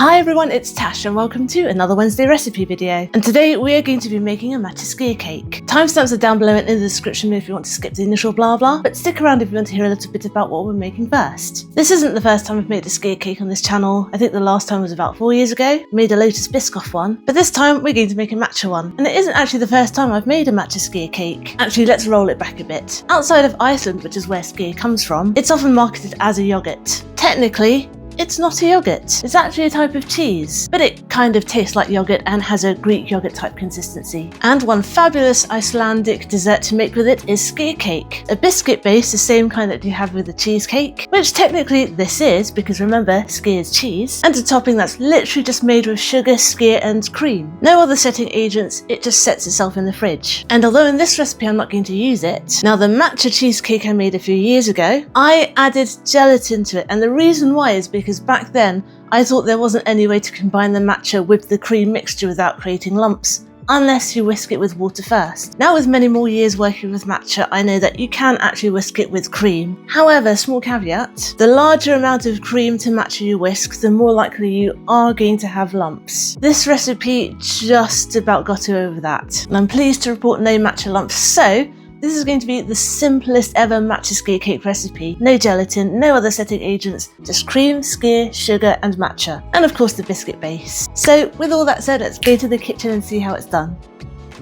Hi everyone, it's Tash and welcome to another Wednesday recipe video. And today we are going to be making a Matcha Skyr cake. Timestamps are down below and in the description if you want to skip the initial blah blah, but stick around if you want to hear a little bit about what we're making first. This isn't the first time I've made a Skyr cake on this channel. I think the last time was about 4 years ago. I made a Lotus Biscoff one, but this time we're going to make a matcha one. And it isn't actually the first time I've made a Matcha Skyr cake. Actually, let's roll it back a bit. Outside of Iceland, which is where Skyr comes from, it's often marketed as a yoghurt. Technically, it's not a yoghurt, it's actually a type of cheese, but it kind of tastes like yoghurt and has a Greek yoghurt type consistency. And one fabulous Icelandic dessert to make with it is Skyr cake, a biscuit base the same kind that you have with the cheesecake, which technically this is because remember Skyr is cheese, and a topping that's literally just made with sugar, skyr and cream. No other setting agents, it just sets itself in the fridge. And although in this recipe I'm not going to use it, now the matcha cheesecake I made a few years ago, I added gelatin to it, and the reason why is because back then I thought there wasn't any way to combine the matcha with the cream mixture without creating lumps, unless you whisk it with water first. Now with many more years working with matcha, I know that you can actually whisk it with cream. However, small caveat, the larger amount of cream to matcha you whisk, the more likely you are going to have lumps. This recipe just about got over that, and I'm pleased to report no matcha lumps, so this is going to be the simplest ever Matcha Skyr cake recipe. No gelatin, no other setting agents, just cream, skyr, sugar and matcha. And of course the biscuit base. So with all that said, let's go to the kitchen and see how it's done.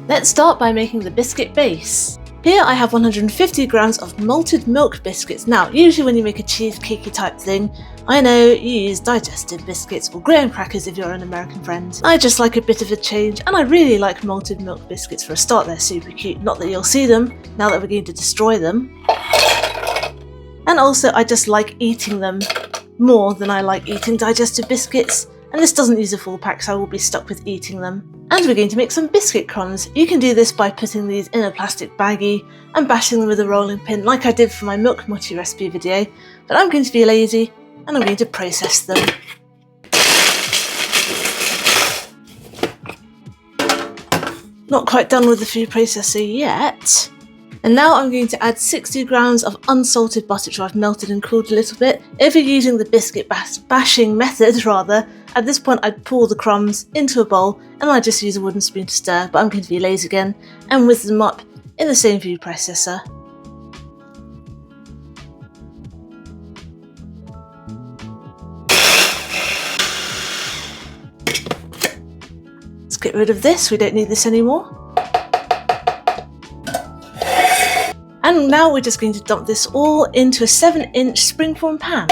Let's start by making the biscuit base. Here I have 150 grams of malted milk biscuits. Now, usually when you make a cheesecakey type thing, I know you use digestive biscuits or graham crackers if you're an American friend. I just like a bit of a change, and I really like malted milk biscuits for a start. They're super cute. Not that you'll see them now that we're going to destroy them. And also I just like eating them more than I like eating digestive biscuits. And this doesn't use a full pack, so I will be stuck with eating them. And we're going to make some biscuit crumbs. You can do this by putting these in a plastic baggie and bashing them with a rolling pin like I did for my milk mochi recipe video, but I'm going to be lazy and I'm going to process them. Not quite done with the food processor yet. And now I'm going to add 60 grams of unsalted butter which I've melted and cooled a little bit. If you're using the biscuit bashing method at this point I'd pour the crumbs into a bowl and I just use a wooden spoon to stir, but I'm going to be lazy again and whisk them up in the same food processor. Let's get rid of this, we don't need this anymore. And now we're just going to dump this all into a 7-inch springform pan.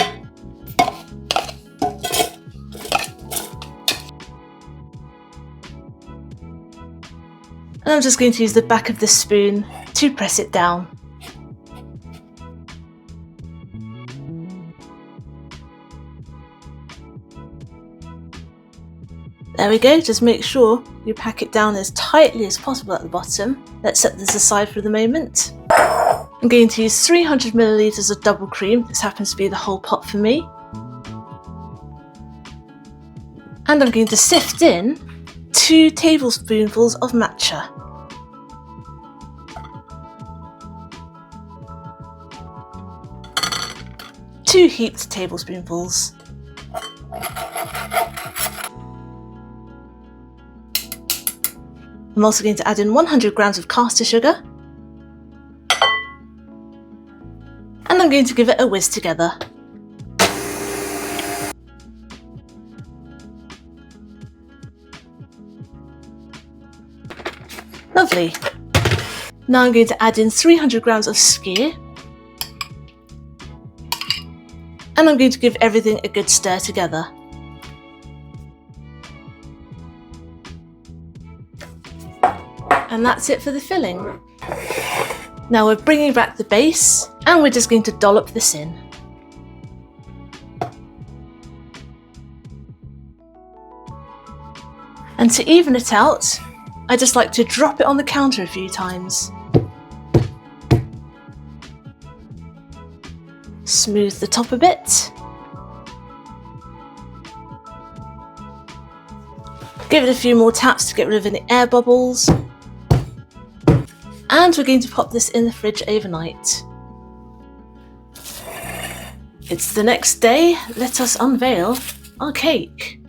And I'm just going to use the back of the spoon to press it down. There we go, just make sure you pack it down as tightly as possible at the bottom. Let's set this aside for the moment. I'm going to use 300 milliliters of double cream. This happens to be the whole pot for me. And I'm going to sift in 2 tablespoonfuls of matcha. Two heaped tablespoonfuls. I'm also going to add in 100 grams of caster sugar. And I'm going to give it a whisk together. Lovely. Now I'm going to add in 300 grams of skyr. And I'm going to give everything a good stir together. And that's it for the filling. Now we're bringing back the base and we're just going to dollop this in. And to even it out, I just like to drop it on the counter a few times. Smooth the top a bit. Give it a few more taps to get rid of any air bubbles. And we're going to pop this in the fridge overnight. It's the next day, let us unveil our cake.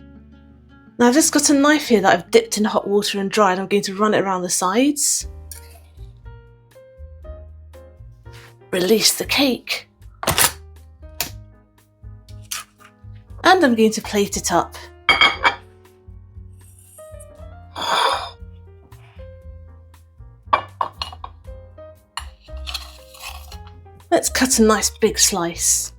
Now I've just got a knife here that I've dipped in hot water and dried. I'm going to run it around the sides. Release the cake. And I'm going to plate it up. Let's cut a nice big slice.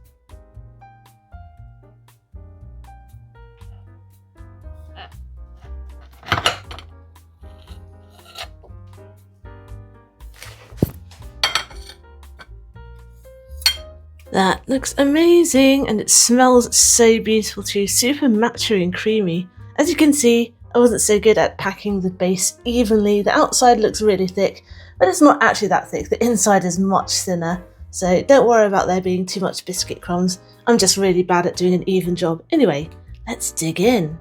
That looks amazing, and it smells so beautiful too, super matcha and creamy. As you can see, I wasn't so good at packing the base evenly. The outside looks really thick, but it's not actually that thick. The inside is much thinner, so don't worry about there being too much biscuit crumbs. I'm just really bad at doing an even job. Anyway, let's dig in.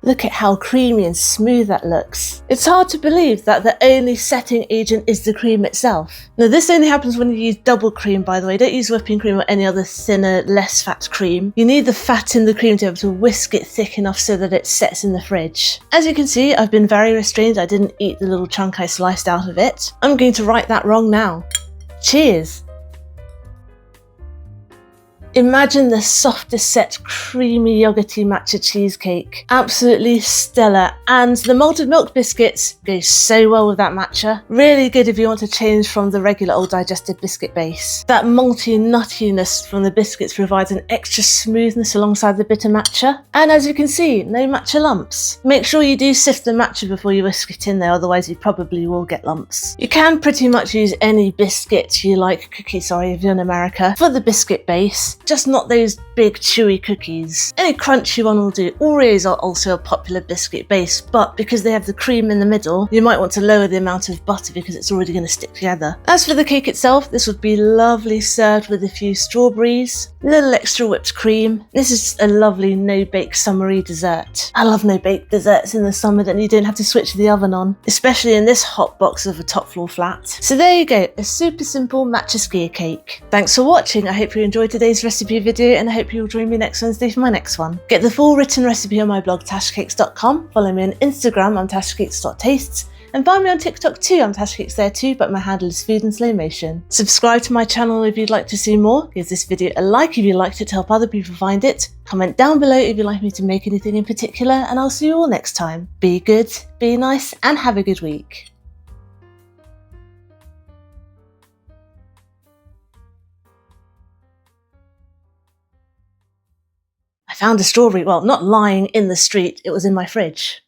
Look at how creamy and smooth that looks. It's hard to believe that the only setting agent is the cream itself. Now this only happens when you use double cream, by the way. Don't use whipping cream or any other thinner, less fat cream. You need the fat in the cream to be able to whisk it thick enough so that it sets in the fridge. As you can see, I've been very restrained. I didn't eat the little chunk I sliced out of it. I'm going to right that wrong now. Cheers! Imagine the softest set, creamy, yogurty matcha cheesecake. Absolutely stellar. And the malted milk biscuits go so well with that matcha. Really good if you want to change from the regular old digested biscuit base. That malty nuttiness from the biscuits provides an extra smoothness alongside the bitter matcha. And as you can see, no matcha lumps. Make sure you do sift the matcha before you whisk it in there, otherwise you probably will get lumps. You can pretty much use any biscuit you like, cookie, sorry, if you're in America, for the biscuit base. Just not those big chewy cookies. Any crunchy one will do. Oreos are also a popular biscuit base, but because they have the cream in the middle, you might want to lower the amount of butter because it's already going to stick together. As for the cake itself, this would be lovely served with a few strawberries, a little extra whipped cream. This is a lovely no-bake summery dessert. I love no-bake desserts in the summer that you don't have to switch the oven on, especially in this hot box of a top floor flat. So there you go, a super simple Matcha Skyr cake. Thanks for watching. I hope you enjoyed today's recipe video, and I hope you'll join me next Wednesday for my next one. Get the full written recipe on my blog tashcakes.com, follow me on Instagram, I'm tashcakes.tastes, and find me on TikTok too, I'm tashcakes there too, but my handle is food in slow motion. Subscribe to my channel if you'd like to see more, give this video a like if you liked it to help other people find it, comment down below if you'd like me to make anything in particular, and I'll see you all next time. Be good, be nice, and have a good week. I found a strawberry, well, not lying in the street, it was in my fridge.